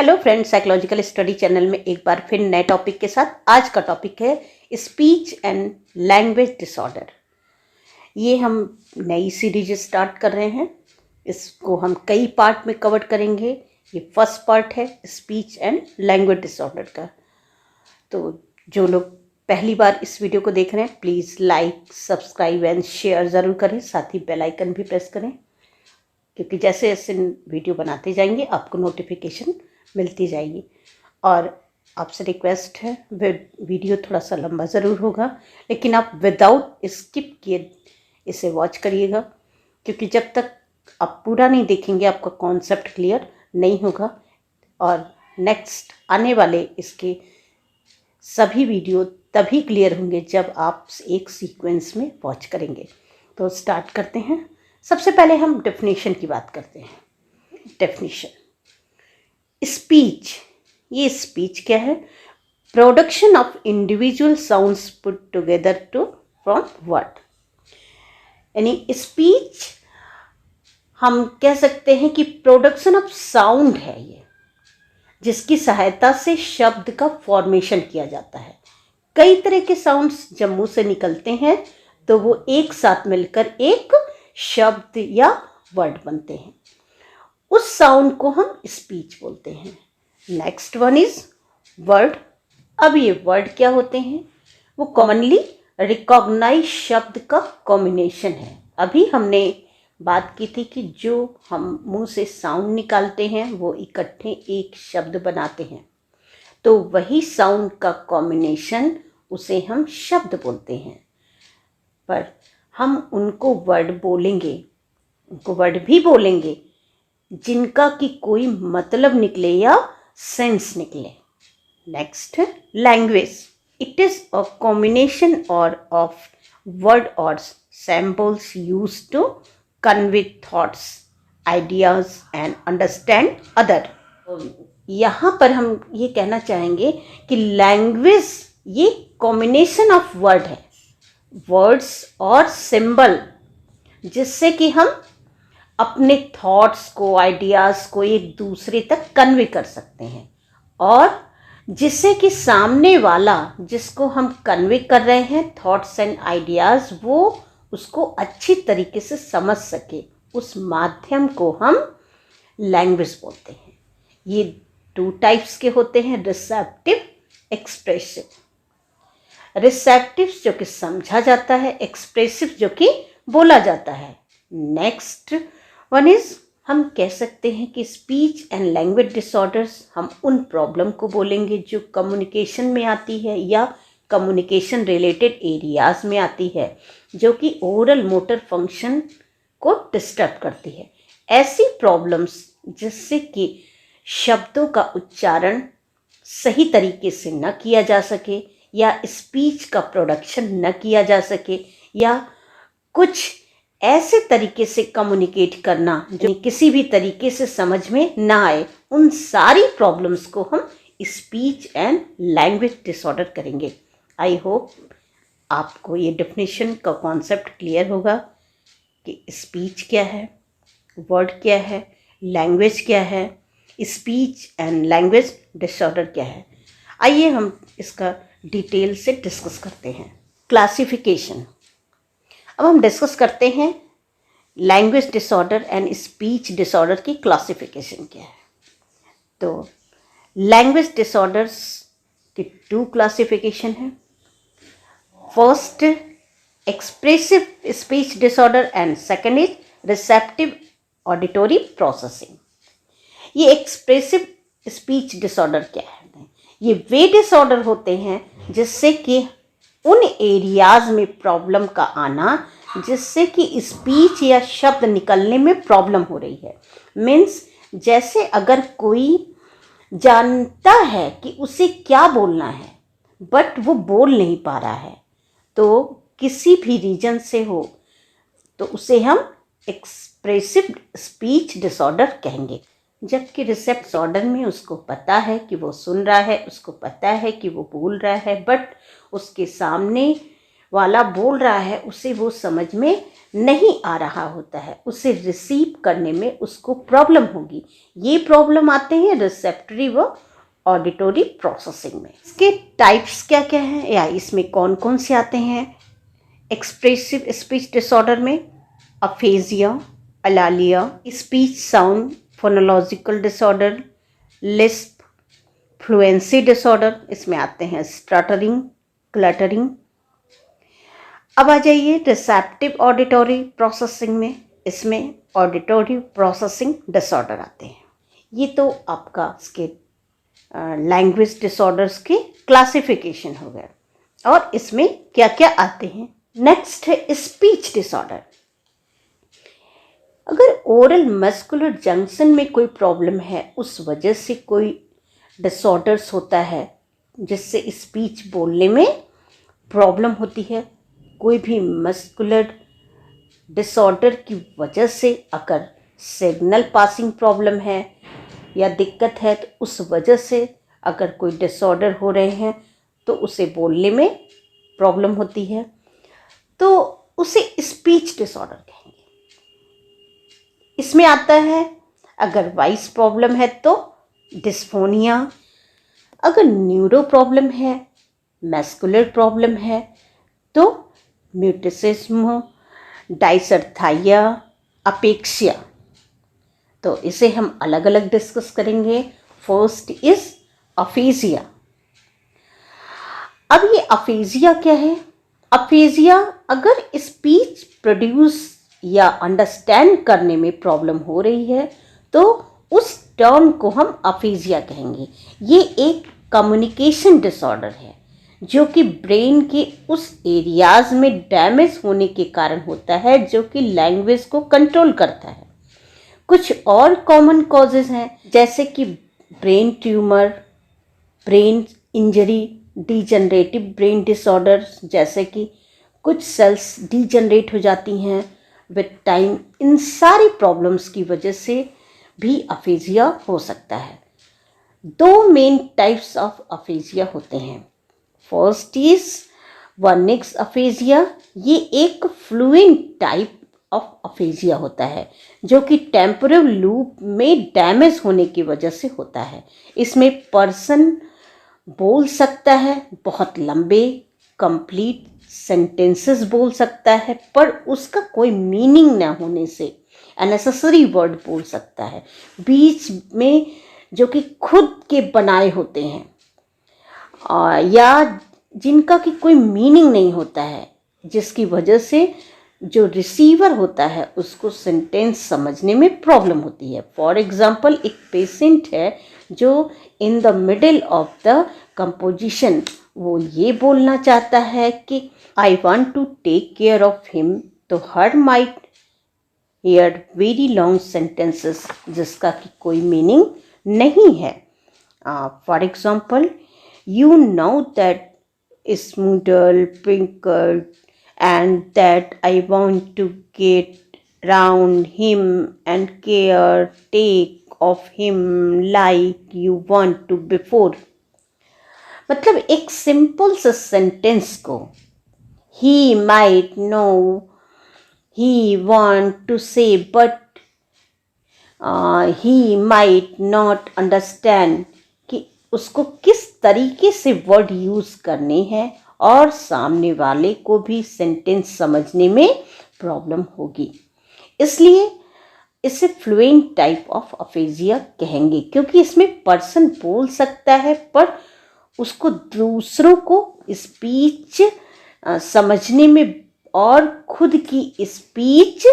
Hello friends, psychological study channel में एक बार फिर नए टॉपिक के साथ। आज का टॉपिक है स्पीच एंड लैंग्वेज डिसऑर्डर। ये हम नई सीरीज स्टार्ट कर रहे हैं। इसको हम कई पार्ट में कवर करेंगे। ये फर्स्ट पार्ट है स्पीच एंड लैंग्वेज डिसऑर्डर का। तो जो लोग पहली बार इस वीडियो को देख रहे हैं, please like, subscribe and share ज़रूर करें। साथ ही बेल आइकन भी प्रेस करें, क्योंकि जैसे जैसे वीडियो बनाते जाएंगे आपको नोटिफिकेशन मिलती जाएगी। और आपसे रिक्वेस्ट है, वीडियो थोड़ा सा लंबा ज़रूर होगा, लेकिन आप विदाउट स्किप किए इसे वॉच करिएगा, क्योंकि जब तक आप पूरा नहीं देखेंगे आपका कॉन्सेप्ट क्लियर नहीं होगा। और नेक्स्ट आने वाले इसके सभी वीडियो तभी क्लियर होंगे जब आप एक सीक्वेंस में वॉच करेंगे। तो स्टार्ट करते हैं। सबसे पहले हम डेफिनेशन की बात करते हैं। Definition, speech. ये स्पीच क्या है? Production of individual sounds put together to from word. यानी स्पीच हम कह सकते हैं कि प्रोडक्शन ऑफ साउंड है ये, जिसकी सहायता से शब्द का फॉर्मेशन किया जाता है। कई तरह के साउंड्स जब मुंह से निकलते हैं तो वो एक साथ मिलकर एक शब्द या वर्ड बनते हैं। उस साउंड को हम स्पीच बोलते हैं। Next one is word. अब ये वर्ड क्या होते हैं? वो कॉमनली रिकॉग्नाइज शब्द का कॉम्बिनेशन है। अभी हमने बात की थी कि जो हम मुंह से साउंड निकालते हैं वो इकट्ठे एक शब्द बनाते हैं, तो वही साउंड का कॉम्बिनेशन उसे हम शब्द बोलते हैं। पर हम उनको वर्ड बोलेंगे, उनको वर्ड भी बोलेंगे जिनका कि कोई मतलब निकले या सेंस निकले। नेक्स्ट है language. It is a combination और ऑफ वर्ड और samples used to convey thoughts, ideas and understand other. यहाँ पर हम ये कहना चाहेंगे कि लैंग्वेज ये कॉम्बिनेशन ऑफ वर्ड है, वर्ड्स और सिंबल, जिससे कि हम अपने थॉट्स को, आइडियाज़ को एक दूसरे तक कन्वे कर सकते हैं, और जिससे कि सामने वाला जिसको हम कन्वे कर रहे हैं थॉट्स एंड आइडियाज़, वो उसको अच्छी तरीके से समझ सके। उस माध्यम को हम लैंग्वेज बोलते हैं। ये 2 टाइप्स के होते हैं, रिसेप्टिव, एक्सप्रेसिव। रिसेप्टिव जो कि समझा जाता है, एक्सप्रेसिव जो कि बोला जाता है। नेक्स्ट वन इज, हम कह सकते हैं कि स्पीच एंड लैंग्वेज डिसऑर्डर्स, हम उन प्रॉब्लम को बोलेंगे जो कम्युनिकेशन में आती है या कम्युनिकेशन रिलेटेड एरियाज में आती है, जो कि ओरल मोटर फंक्शन को डिस्टर्ब करती है। ऐसी प्रॉब्लम्स जिससे कि शब्दों का उच्चारण सही तरीके से न किया जा सके, या स्पीच का प्रोडक्शन न किया जा सके, या कुछ ऐसे तरीके से कम्युनिकेट करना जो किसी भी तरीके से समझ में ना आए, उन सारी प्रॉब्लम्स को हम स्पीच एंड लैंग्वेज डिसऑर्डर करेंगे। आई होप आपको ये डेफिनेशन का कॉन्सेप्ट क्लियर होगा कि स्पीच क्या है, वर्ड क्या है, लैंग्वेज क्या है, स्पीच एंड लैंग्वेज डिसऑर्डर क्या है। आइए हम इसका डिटेल से डिस्कस करते हैं। क्लासिफिकेशन। अब हम डिस्कस करते हैं language disorder and speech disorder की क्लासिफिकेशन क्या है। तो लैंग्वेज डिसऑर्डर्स की 2 क्लासिफिकेशन है। First expressive speech disorder and second is receptive auditory processing. ये एक्सप्रेसिव स्पीच डिसऑर्डर क्या है? ये वे डिसऑर्डर होते हैं जिससे कि उन एरियाज में प्रॉब्लम का आना जिससे कि स्पीच या शब्द निकलने में प्रॉब्लम हो रही है। मीन्स जैसे अगर कोई जानता है कि उसे क्या बोलना है बट वो बोल नहीं पा रहा है, तो किसी भी रीजन से हो, तो उसे हम एक्सप्रेसिव स्पीच डिसऑर्डर कहेंगे। जबकि रिसेप्टिव डिसऑर्डर में उसको पता है कि वो सुन रहा है, उसको पता है कि वो बोल रहा है, बट उसके सामने वाला बोल रहा है उसे वो समझ में नहीं आ रहा होता है, उसे रिसीव करने में उसको प्रॉब्लम होगी। ये प्रॉब्लम आते हैं रिसेप्टरी व ऑडिटरी प्रोसेसिंग में। इसके टाइप्स क्या क्या हैं या इसमें कौन कौन से आते हैं? एक्सप्रेसिव स्पीच डिसऑर्डर में aphasia, alalia, speech sound phonological disorder, lisp, fluency disorder, इसमें आते हैं स्टटरिंग, क्लटरिंग। अब आ जाइए रिसेप्टिव ऑडिटरी प्रोसेसिंग में, इसमें ऑडिटरी प्रोसेसिंग डिसऑर्डर आते हैं। ये तो आपका इसके लैंग्वेज डिसऑर्डर्स के क्लासिफिकेशन हो गए। और इसमें क्या क्या आते हैं? नेक्स्ट है स्पीच डिसऑर्डर। अगर ओरल मस्कुलर जंक्शन में कोई प्रॉब्लम है, उस वजह से कोई डिसऑर्डर्स होता है जिससे स्पीच बोलने में प्रॉब्लम होती है, कोई भी मस्कुलर डिसऑर्डर की वजह से अगर सिग्नल पासिंग प्रॉब्लम है या दिक्कत है, तो उस वजह से अगर कोई डिसऑर्डर हो रहे हैं तो उसे बोलने में प्रॉब्लम होती है, तो उसे स्पीच डिसऑर्डर कहेंगे। इसमें आता है अगर वॉइस प्रॉब्लम है तो डिस्फोनिया, अगर न्यूरो प्रॉब्लम है, मस्कुलर प्रॉब्लम है तो म्यूटिसिज्म, डाइसरथाइया, अपेक्सिया। तो इसे हम अलग अलग डिस्कस करेंगे। First is aphasia. अब ये अफेजिया क्या है? अफेजिया अगर स्पीच प्रोड्यूस या अंडरस्टैंड करने में प्रॉब्लम हो रही है तो उस टर्म को हम अफेजिया कहेंगे। ये एक कम्युनिकेशन डिसऑर्डर है जो कि ब्रेन के उस एरियाज में डैमेज होने के कारण होता है जो कि लैंग्वेज को कंट्रोल करता है। कुछ और कॉमन कॉजेज हैं जैसे कि brain tumour, brain injury, degenerative brain disorder, जैसे कि कुछ सेल्स डीजनरेट हो जाती हैं विद टाइम। इन सारी प्रॉब्लम्स की वजह से भी अफेजिया हो सकता है। दो मेन टाइप्स ऑफ अफेजिया होते हैं। First is Wernicke's aphasia. ये एक फ्लुएंट टाइप ऑफ अफेजिया होता है जो कि टेम्पोरल लूप में डैमेज होने की वजह से होता है। इसमें पर्सन बोल सकता है, बहुत लंबे कंप्लीट सेंटेंसेस बोल सकता है, पर उसका कोई मीनिंग ना होने से अननेसेसरी वर्ड बोल सकता है, बीच में जो कि खुद के बनाए होते हैं या जिनका कि कोई मीनिंग नहीं होता है, जिसकी वजह से जो रिसीवर होता है उसको सेंटेंस समझने में प्रॉब्लम होती है। फॉर एग्जाम्पल, एक पेशेंट है जो in the middle of the composition वो ये बोलना चाहता है कि I want to take care of him, तो हर might hear very long sentences जिसका कि कोई मीनिंग नहीं है। For example, you know that smoodle pinkle and that I want to get round him and care take of him like you want to before। मतलब एक simple सा sentence को he might know he want to say but he might not understand कि उसको किस तरीके से word use करने हैं और सामने वाले को भी सेंटेंस समझने में प्रॉब्लम होगी। इसलिए इसे फ्लुएंट टाइप ऑफ अफेजिया कहेंगे क्योंकि इसमें पर्सन बोल सकता है पर उसको दूसरों को स्पीच समझने में और खुद की स्पीच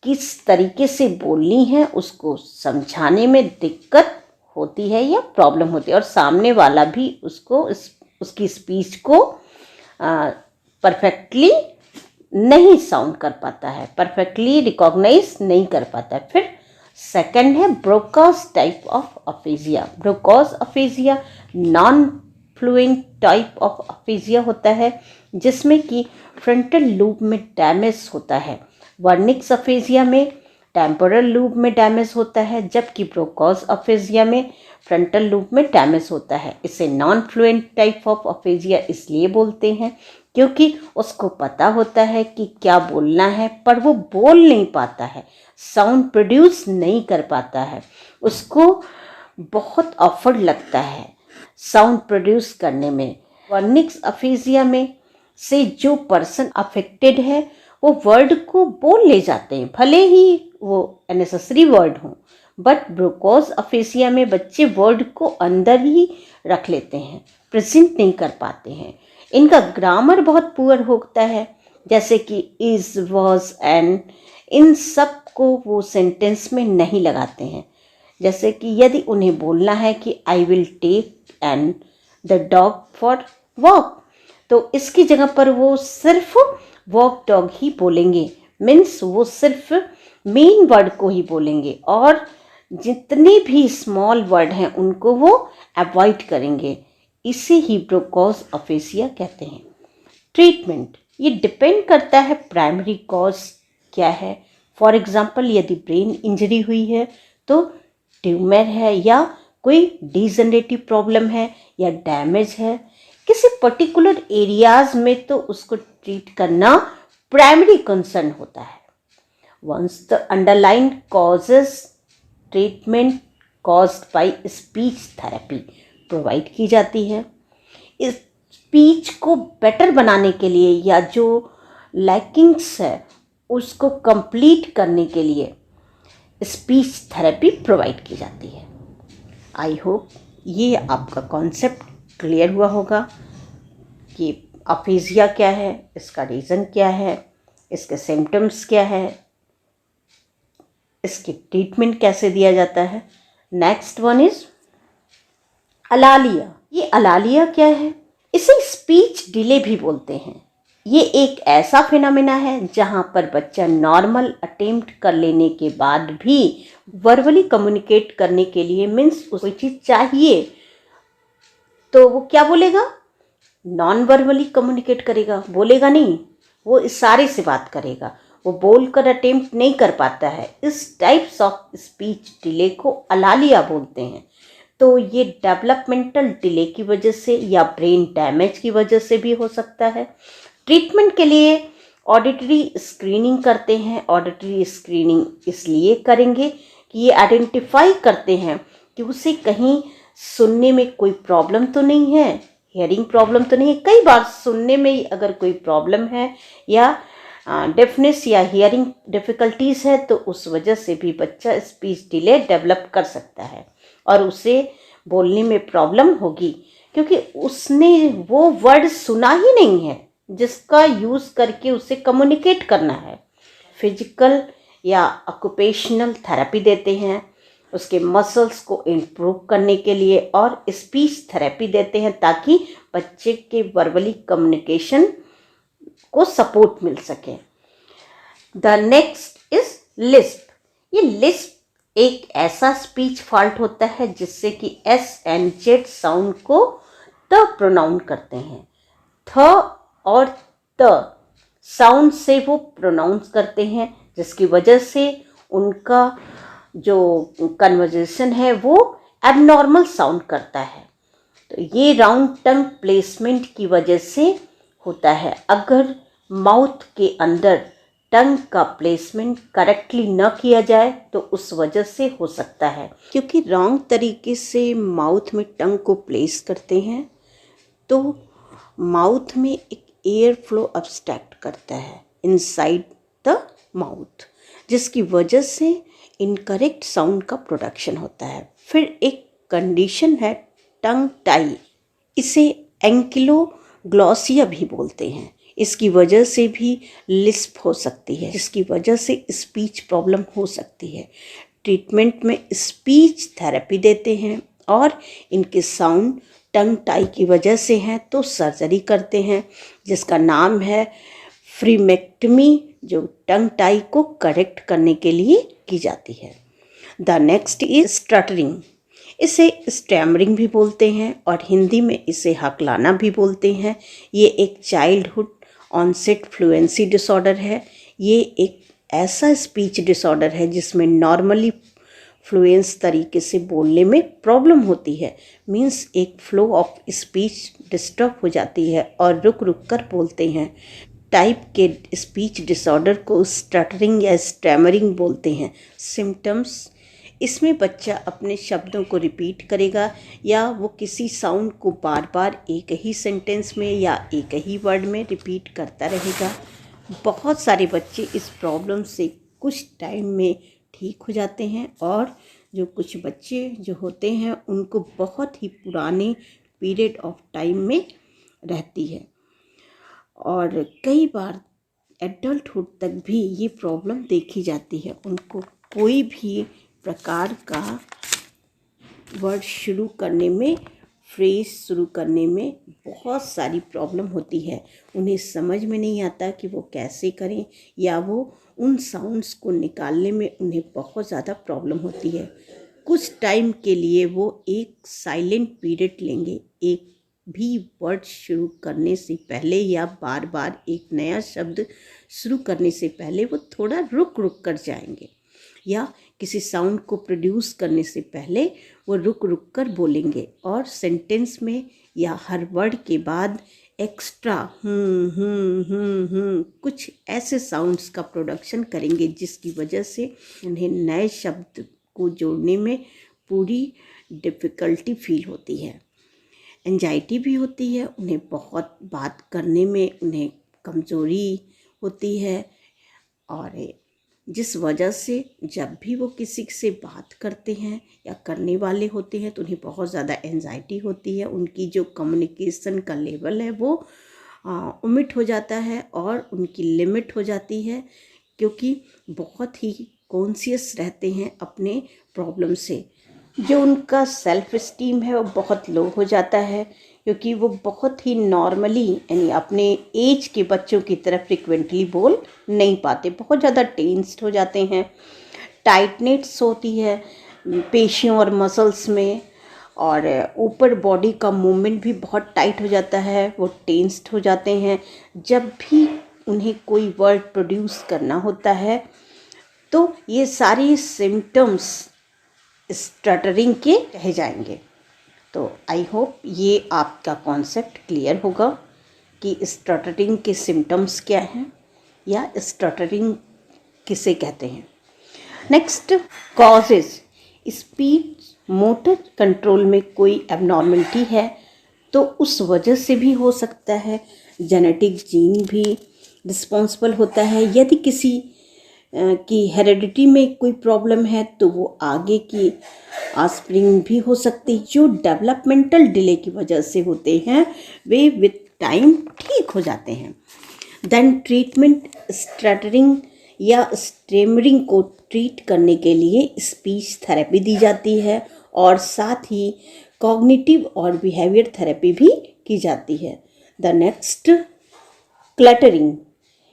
किस तरीके से बोलनी है उसको समझाने में दिक्कत होती है या प्रॉब्लम होती है, और सामने वाला भी उसको उसकी स्पीच को परफेक्टली नहीं साउंड कर पाता है, परफेक्टली रिकॉग्नाइज नहीं कर पाता है। फिर सेकंड है Broca's type of aphasia. Broca's aphasia non fluent type of aphasia होता है जिसमें कि फ्रंटल लूप में डैमेज होता है। वर्निक्स अफेजिया में टेम्पोरल लूप में डैमेज होता है, जबकि ब्रोकास अफेजिया में फ्रंटल लूप में डैमेज होता है। इसे non fluent type of aphasia इसलिए बोलते हैं क्योंकि उसको पता होता है कि क्या बोलना है, पर वो बोल नहीं पाता है, साउंड प्रोड्यूस नहीं कर पाता है, उसको बहुत ऑफर्ड लगता है साउंड प्रोड्यूस करने में। वर्निक्स अफेजिया में से जो पर्सन अफेक्टेड है वो वर्ड को बोल ले जाते हैं, भले ही वो अननेसेसरी वर्ड हो, बट ब्रोकॉज अफेजिया में बच्चे वर्ड को अंदर ही रख लेते हैं, प्रेजेंट नहीं कर पाते हैं। इनका ग्रामर बहुत पुअर होता है, जैसे कि इज, वॉज, एंड, इन सब को वो सेंटेंस में नहीं लगाते हैं। जैसे कि यदि उन्हें बोलना है कि I will take and the dog for walk, तो इसकी जगह पर वो सिर्फ वॉक डॉग ही बोलेंगे, मीन्स वो सिर्फ मेन वर्ड को ही बोलेंगे और जितने भी स्मॉल वर्ड हैं उनको वो अवॉइड करेंगे। इसे ही ब्रोकॉज अफेजिया कहते हैं। ट्रीटमेंट, ये डिपेंड करता है प्राइमरी कॉज क्या है। फॉर एग्जांपल यदि ब्रेन इंजरी हुई है तो ट्यूमर है या कोई डिजनरेटिव प्रॉब्लम है या डैमेज है किसी पर्टिकुलर एरियाज में, तो उसको ट्रीट करना प्राइमरी कंसर्न होता है। Once the underline causes, treatment caused by speech therapy provide की जाती है। इस स्पीच को बेटर बनाने के लिए या जो लैकिंग्स है उसको कंप्लीट करने के लिए स्पीच थेरेपी प्रोवाइड की जाती है। आई होप ये आपका कॉन्सेप्ट क्लियर हुआ होगा कि अफेजिया क्या है, इसका रीज़न क्या है, इसके सिम्टम्स क्या है, इसकी ट्रीटमेंट कैसे दिया जाता है। Next one is alalia. ये अलालिया क्या है? इसे स्पीच डिले भी बोलते हैं। ये एक ऐसा फिनोमेना है जहाँ पर बच्चा नॉर्मल अटेम्प्ट कर लेने के बाद भी वर्बली कम्युनिकेट करने के लिए, मीन्स कोई चीज़ चाहिए तो वो क्या बोलेगा, नॉन वर्बली कम्युनिकेट करेगा, बोलेगा नहीं, वो इशारे से बात करेगा, वो बोलकर अटेम्प्ट नहीं कर पाता है। इस टाइप्स ऑफ स्पीच डिले को अलालिया बोलते हैं। तो ये डेवलपमेंटल डिले की वजह से या ब्रेन डैमेज की वजह से भी हो सकता है। ट्रीटमेंट के लिए ऑडिटरी स्क्रीनिंग करते हैं। ऑडिटरी स्क्रीनिंग इसलिए करेंगे कि ये आइडेंटिफाई करते हैं कि उसे कहीं सुनने में कोई प्रॉब्लम तो नहीं है, हियरिंग प्रॉब्लम तो नहीं है। कई बार सुनने में अगर कोई प्रॉब्लम है या डेफनेस या हियरिंग डिफ़िकल्टीज़ है तो उस वजह से भी बच्चा स्पीच डिले डेवलप कर सकता है और उसे बोलने में प्रॉब्लम होगी, क्योंकि उसने वो वर्ड सुना ही नहीं है जिसका यूज़ करके उसे कम्युनिकेट करना है। फिजिकल या ऑक्यूपेशनल थेरेपी देते हैं उसके मसल्स को इम्प्रूव करने के लिए, और स्पीच थेरेपी देते हैं ताकि बच्चे के वर्बली कम्युनिकेशन को सपोर्ट मिल सके। The next is Lisp. ये लिस्प एक ऐसा स्पीच फॉल्ट होता है जिससे कि एस एंड जेड साउंड को त प्रोनाउंस करते हैं। थ और त साउंड से वो प्रोनाउंस करते हैं, जिसकी वजह से उनका जो कन्वर्जेशन है वो एबनॉर्मल साउंड करता है। तो ये राउंड टंग प्लेसमेंट की वजह से होता है। अगर माउथ के अंदर टंग का प्लेसमेंट करेक्टली न किया जाए तो उस वजह से हो सकता है, क्योंकि रॉन्ग तरीके से माउथ में टंग को प्लेस करते हैं तो माउथ में एक एयर फ्लो ऑब्स्ट्रक्ट करता है इनसाइड द माउथ, जिसकी वजह से इनकरेक्ट साउंड का प्रोडक्शन होता है। फिर एक कंडीशन है टंग टाई, इसे एंकिलोग्लॉसिया भी बोलते हैं। इसकी वजह से भी लिस्प हो सकती है, जिसकी वजह से स्पीच प्रॉब्लम हो सकती है। ट्रीटमेंट में स्पीच थेरेपी देते हैं और इनके साउंड टंग टाई की वजह से हैं तो सर्जरी करते हैं जिसका नाम है फ्रीमेक्टमी, जो टंग टाई को करेक्ट करने के लिए की जाती है। The next is stuttering. इसे स्टैमरिंग भी बोलते हैं और हिंदी में इसे हकलाना भी बोलते हैं। ये एक चाइल्डहुड ऑनसेट फ्लुएंसी डिसऑर्डर है। ये एक ऐसा स्पीच डिसऑर्डर है जिसमें नॉर्मली फ्लुएंस तरीके से बोलने में प्रॉब्लम होती है, मीन्स एक फ्लो ऑफ स्पीच डिस्टर्ब हो जाती है और रुक रुक कर बोलते हैं। टाइप के स्पीच डिसऑर्डर को स्टटरिंग या स्टैमरिंग बोलते हैं। सिम्टम्स, इसमें बच्चा अपने शब्दों को रिपीट करेगा या वो किसी साउंड को बार बार एक ही सेंटेंस में या एक ही वर्ड में रिपीट करता रहेगा। बहुत सारे बच्चे इस प्रॉब्लम से कुछ टाइम में ठीक हो जाते हैं और जो कुछ बच्चे जो होते हैं उनको बहुत ही पुराने पीरियड ऑफ टाइम में रहती है और कई बार एडल्टहुड तक भी ये प्रॉब्लम देखी जाती है। उनको कोई भी प्रकार का वर्ड शुरू करने में, फ्रेज शुरू करने में बहुत सारी प्रॉब्लम होती है। उन्हें समझ में नहीं आता कि वो कैसे करें या वो उन साउंड्स को निकालने में उन्हें बहुत ज़्यादा प्रॉब्लम होती है। कुछ टाइम के लिए वो एक साइलेंट पीरियड लेंगे, एक भी वर्ड शुरू करने से पहले या बार बार एक नया शब्द शुरू करने से पहले वो थोड़ा रुक रुक कर जाएंगे या किसी साउंड को प्रोड्यूस करने से पहले वो रुक रुक कर बोलेंगे और सेंटेंस में या हर वर्ड के बाद एक्स्ट्रा कुछ ऐसे साउंड्स का प्रोडक्शन करेंगे जिसकी वजह से उन्हें नए शब्द को जोड़ने में पूरी डिफ़िकल्टी फील होती है। एंजाइटी भी होती है, उन्हें बहुत बात करने में उन्हें कमज़ोरी होती है और जिस वजह से जब भी वो किसी से बात करते हैं या करने वाले होते हैं तो उन्हें बहुत ज़्यादा एंजाइटी होती है। उनकी जो कम्युनिकेशन का लेवल है वो ओमिट हो जाता है और उनकी लिमिट हो जाती है क्योंकि बहुत ही कॉन्शियस रहते हैं अपने प्रॉब्लम से। जो उनका सेल्फ इस्टीम है वो बहुत लो हो जाता है क्योंकि वो बहुत ही नॉर्मली यानी अपने एज के बच्चों की तरह फ्रिक्वेंटली बोल नहीं पाते, बहुत ज़्यादा टेंस्ड हो जाते हैं। टाइटनेस होती है पेशियों और मसल्स में और ऊपर बॉडी का मूवमेंट भी बहुत टाइट हो जाता है, वो टेंस्ड हो जाते हैं। जब भी उन्हें कोई वर्ड प्रोड्यूस करना होता है तो ये सारे सिम्टम्स स्टटरिंग के रह जाएंगे। तो आई होप ये आपका कॉन्सेप्ट क्लियर होगा कि स्टटरिंग के सिम्टम्स क्या हैं या स्टटरिंग किसे कहते हैं। Next, causes. Speech motor control में कोई एबनॉर्मलिटी है तो उस वजह से भी हो सकता है। जेनेटिक जीन भी रिस्पॉन्सिबल होता है। यदि किसी की हेरेडिटी में कोई प्रॉब्लम है तो वो आगे की ऑफस्प्रिंग भी हो सकती है। जो डेवलपमेंटल डिले की वजह से होते हैं वे विद टाइम ठीक हो जाते हैं। देन ट्रीटमेंट, स्टटरिंग या स्टेमरिंग को ट्रीट करने के लिए स्पीच थेरेपी दी जाती है और साथ ही कॉग्निटिव और बिहेवियर थेरेपी भी की जाती है। The next, cluttering.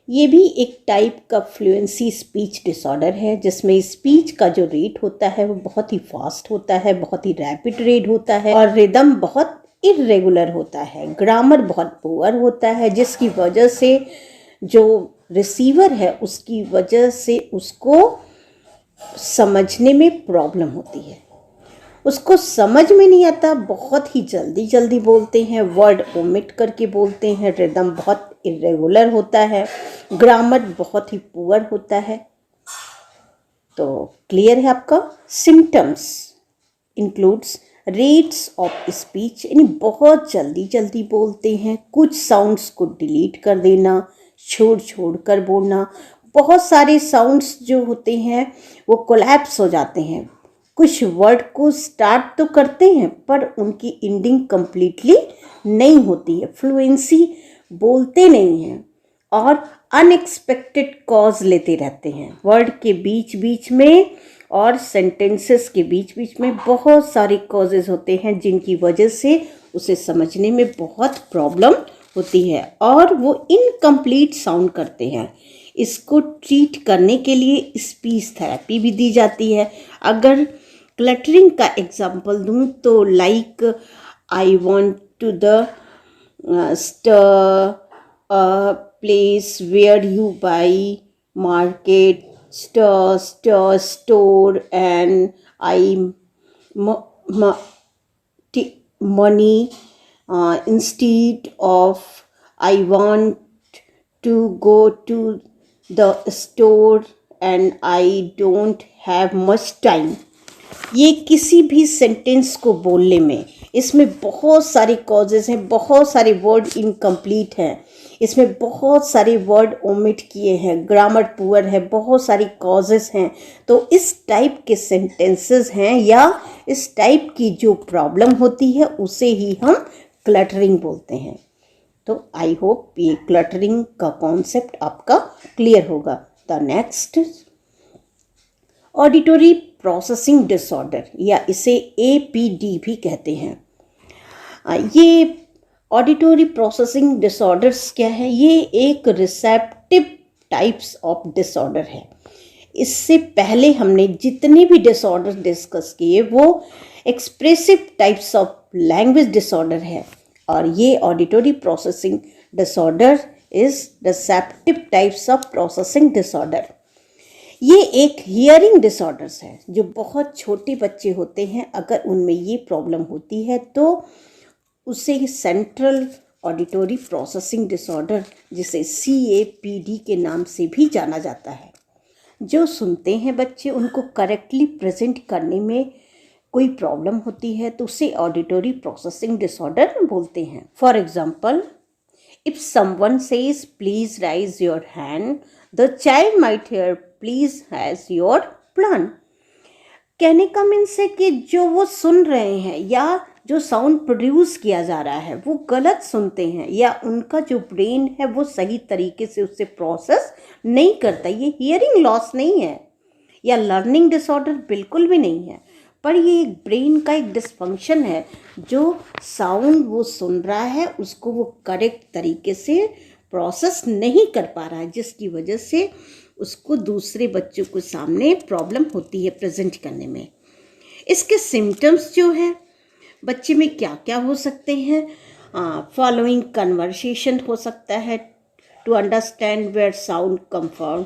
ये भी एक टाइप का फ्लुएंसी स्पीच डिसऑर्डर है जिसमें स्पीच का जो रेट होता है वो बहुत ही फास्ट होता है, बहुत ही रैपिड रेट होता है और रिदम बहुत इरेगुलर होता है। ग्रामर बहुत पुअर होता है जिसकी वजह से जो रिसीवर है उसकी वजह से उसको समझने में प्रॉब्लम होती है, उसको समझ में नहीं आता, बहुत ही जल्दी जल्दी बोलते हैं, वर्ड ओमिट करके बोलते हैं, रिदम बहुत इरेगुलर होता है, ग्रामर बहुत ही पुअर होता है। तो क्लियर है आपका। Symptoms includes rates of speech, यानी बहुत जल्दी जल्दी बोलते हैं, कुछ साउंड्स को डिलीट कर देना, छोड़ छोड़ कर बोलना, बहुत सारे साउंड्स जो होते हैं वो कोलैप्स हो जाते हैं। कुछ वर्ड को स्टार्ट तो करते हैं पर उनकी एंडिंग कंप्लीटली नहीं होती है, फ्लुएंसी बोलते नहीं हैं और अनएक्सपेक्टेड कॉज लेते रहते हैं। वर्ड के बीच बीच में और सेंटेंसेस के बीच बीच में बहुत सारे कॉजेज होते हैं जिनकी वजह से उसे समझने में बहुत प्रॉब्लम होती है और वो इनकम्प्लीट साउंड करते हैं। इसको ट्रीट करने के लिए स्पीच थेरेपी भी दी जाती है। अगर क्लटरिंग का एग्जांपल दूं तो like I want to the stir a place where you buy, market, store, and I money instead of I want to go to the store and I don't have much time. ये किसी भी sentence को बोलने में इसमें बहुत सारे causes हैं, बहुत सारे वर्ड इनकम्प्लीट हैं, इसमें बहुत सारे वर्ड ओमिट किए हैं, ग्रामर पुअर है, बहुत सारी कॉजेज हैं. तो इस टाइप के सेंटेंसेस हैं या इस टाइप की जो प्रॉब्लम होती है उसे ही हम क्लटरिंग बोलते हैं. तो आई होप ये क्लटरिंग का कॉन्सेप्ट आपका क्लियर होगा. The next auditory processing disorder या इसे APD भी कहते हैं. ये ऑडिटरी प्रोसेसिंग डिसऑर्डर्स क्या है? ये एक रिसेप्टिव टाइप्स ऑफ डिसऑर्डर है. इससे पहले हमने जितने भी डिसऑर्डर डिस्कस किए वो expressive types of language disorder है और ये auditory processing disorder is receptive types of processing disorder. ये एक हियरिंग डिसऑर्डर्स है. जो बहुत छोटे बच्चे होते हैं अगर उनमें ये प्रॉब्लम होती है तो उसे सेंट्रल ऑडिटरी प्रोसेसिंग डिसऑर्डर जिसे CAPD के नाम से भी जाना जाता है. जो सुनते हैं बच्चे उनको करेक्टली प्रेजेंट करने में कोई प्रॉब्लम होती है तो उसे ऑडिटरी प्रोसेसिंग डिसऑर्डर बोलते हैं. For example, if someone says please rise your hand, the child might here please has your plan. कहने का मीन्स है कि जो वो सुन रहे हैं या जो साउंड प्रोड्यूस किया जा रहा है वो गलत सुनते हैं या उनका जो ब्रेन है वो सही तरीके से उससे प्रोसेस नहीं करता. ये हियरिंग लॉस नहीं है या लर्निंग डिसऑर्डर बिल्कुल भी नहीं है, पर ये एक ब्रेन का एक डिसफंक्शन है. जो साउंड वो सुन रहा है उसको वो करेक्ट तरीके से प्रोसेस नहीं कर पा रहा है, जिसकी वजह से उसको दूसरे बच्चों के सामने प्रॉब्लम होती है प्रेजेंट करने में. इसके सिम्टम्स जो है बच्चे में क्या क्या हो सकते हैं? फॉलोइंग कन्वर्सेशन हो सकता है, to understand where sound come from,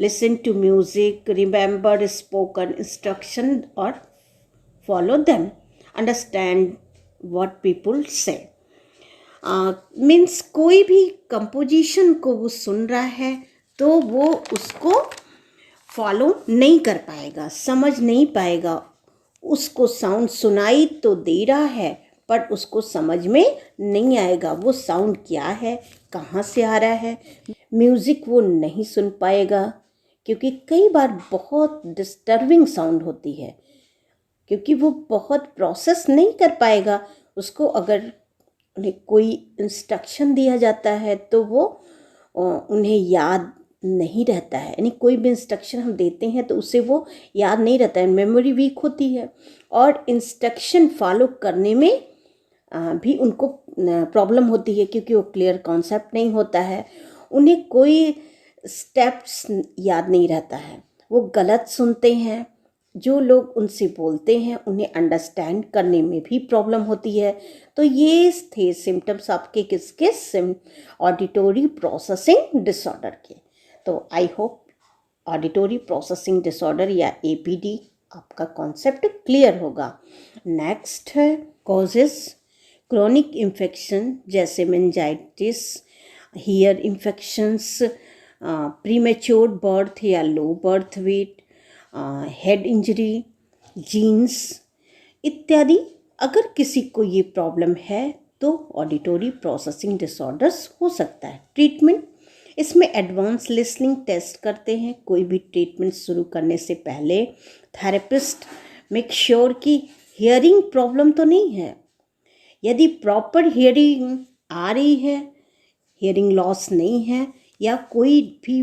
listen to music, remember spoken instruction और follow them, understand what people say. Means कोई भी कंपोजिशन को वो सुन रहा है तो वो उसको फॉलो नहीं कर पाएगा, समझ नहीं पाएगा. उसको साउंड सुनाई तो दे रहा है पर उसको समझ में नहीं आएगा वो साउंड क्या है, कहाँ से आ रहा है. म्यूज़िक वो नहीं सुन पाएगा क्योंकि कई बार बहुत डिस्टर्बिंग साउंड होती है, क्योंकि वो बहुत प्रोसेस नहीं कर पाएगा. उसको अगर उन्हें कोई इंस्ट्रक्शन दिया जाता है तो वो उन्हें याद नहीं रहता है. यानी कोई भी इंस्ट्रक्शन हम देते हैं तो उसे वो याद नहीं रहता है, मेमोरी वीक होती है और इंस्ट्रक्शन फॉलो करने में भी उनको प्रॉब्लम होती है क्योंकि वो क्लियर कॉन्सेप्ट नहीं होता है. उन्हें कोई स्टेप्स याद नहीं रहता है, वो गलत सुनते हैं. जो लोग उनसे बोलते हैं उन्हें अंडरस्टैंड करने में भी प्रॉब्लम होती है. तो ये थे सिम्टम्स आपके किसके? ऑडिटरी प्रोसेसिंग डिसऑर्डर के. तो I hope auditory processing disorder या APD आपका कॉन्सेप्ट क्लियर होगा. नेक्स्ट है कॉजेस. क्रोनिक इन्फेक्शन जैसे meningitis, ear infections, premature birth या low birth weight, head injury, genes इत्यादि. अगर किसी को ये प्रॉब्लम है तो ऑडिटरी प्रोसेसिंग डिसऑर्डर्स हो सकता है. ट्रीटमेंट, इसमें एडवांस लिसनिंग टेस्ट करते हैं. कोई भी ट्रीटमेंट शुरू करने से पहले थेरेपिस्ट मेक श्योर कि हियरिंग प्रॉब्लम तो नहीं है. यदि प्रॉपर हियरिंग आ रही है, हियरिंग लॉस नहीं है या कोई भी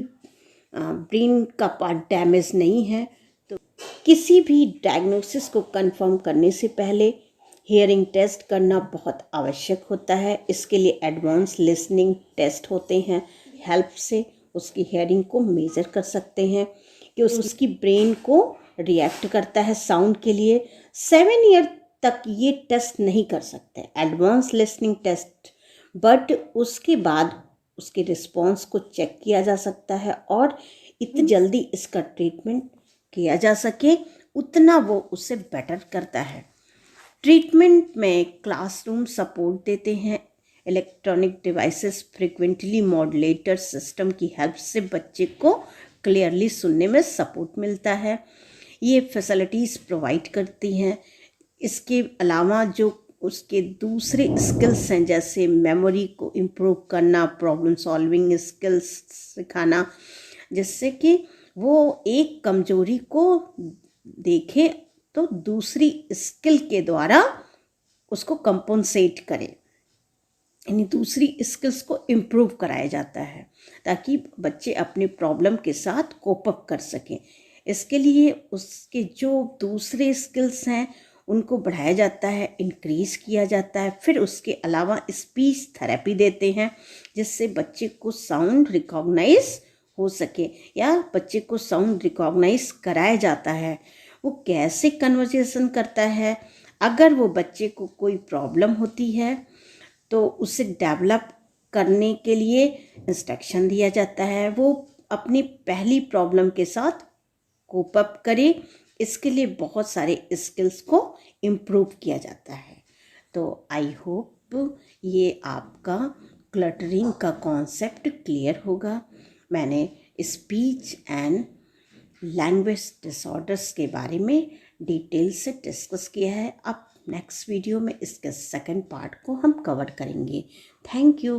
ब्रेन का पार्ट डैमेज नहीं है, तो किसी भी डायग्नोसिस को कंफर्म करने से पहले हियरिंग टेस्ट करना बहुत आवश्यक होता है. इसके लिए एडवांस लिसनिंग टेस्ट होते हैं, हेल्प से उसकी हियरिंग को मेज़र कर सकते हैं कि उसकी ब्रेन को रिएक्ट करता है साउंड के लिए. 7 ईयर तक ये टेस्ट नहीं कर सकते एडवांस लिसनिंग टेस्ट, बट उसके बाद उसके रिस्पॉन्स को चेक किया जा सकता है और इतनी जल्दी इसका ट्रीटमेंट किया जा सके उतना वो उसे बेटर करता है। ट्रीटमेंट में क्लासरूम सपोर्ट देते हैं। Electronic devices, frequently modulator system की हेल्प से बच्चे को क्लियरली सुनने में सपोर्ट मिलता है। ये फैसिलिटीज़ प्रोवाइड करती हैं। इसके अलावा जो उसके दूसरे स्किल्स हैं, जैसे मेमोरी को इम्प्रूव करना, प्रॉब्लम सॉल्विंग स्किल्स सिखाना, जिससे कि वो एक कमजोरी को देखे तो दूसरी स्किल के द्वारा उसको कंपनसेट करे, यानी दूसरी स्किल्स को इम्प्रूव कराया जाता है ताकि बच्चे अपने प्रॉब्लम के साथ कोप अप कर सकें। इसके लिए उसके जो दूसरे स्किल्स हैं उनको बढ़ाया जाता है, इंक्रीज़ किया जाता है। फिर उसके अलावा स्पीच थेरेपी देते हैं, जिससे बच्चे को साउंड रिकॉग्नाइज हो सके, या बच्चे को साउंड रिकॉग्नाइज कराया जाता है। वो कैसे कन्वर्सेशन करता है, अगर वो बच्चे को कोई प्रॉब्लम होती है तो उसे डेवलप करने के लिए इंस्ट्रक्शन दिया जाता है, वो अपनी पहली प्रॉब्लम के साथ कोप अप करे। इसके लिए बहुत सारे स्किल्स को इम्प्रूव किया जाता है। तो आई होप ये आपका क्लटरिंग का कॉन्सेप्ट क्लियर होगा। मैंने स्पीच एंड लैंग्वेज डिसऑर्डर्स के बारे में डिटेल से डिस्कस किया है। अब नेक्स्ट वीडियो में इसके सेकंड पार्ट को हम कवर करेंगे। Thank you.